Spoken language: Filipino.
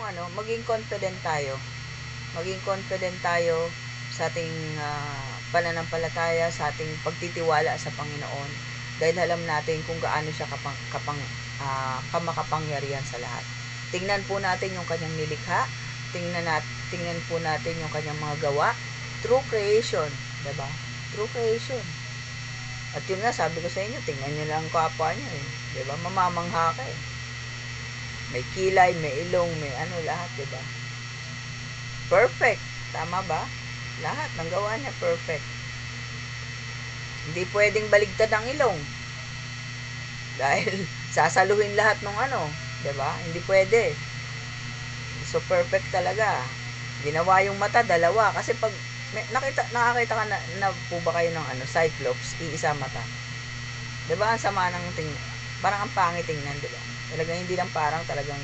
ano, maging confident tayo. Maging confident tayo sa ating pananampalataya, sa ating pagtitiwala sa Panginoon. Dahil alam natin kung gaano siya kamakapangyarihan sa lahat. Tingnan po natin yung kanyang nilikha. Tingnan po natin yung kanyang mga gawa. True creation. Diba? True creation. At yun nga, sabi ko sa inyo, tingnan nyo lang kapwa nyo eh. Diba? Mamamangha ka eh. May kilay, may ilong, may ano, lahat, diba? Perfect. Tama ba? Lahat ng gawa niya, perfect. Hindi pwedeng baligtad ang ilong. Dahil sasaluhin lahat ng ano, diba? Hindi pwede. So, perfect talaga. Ginawa yung mata, dalawa. Kasi pag nakakita ka na po ba kayo ng ano, Cyclops, iisa mata. Diba? Ang sama ng tingnan. Parang ang pangit tingnan, diba? Talagang hindi lang parang talagang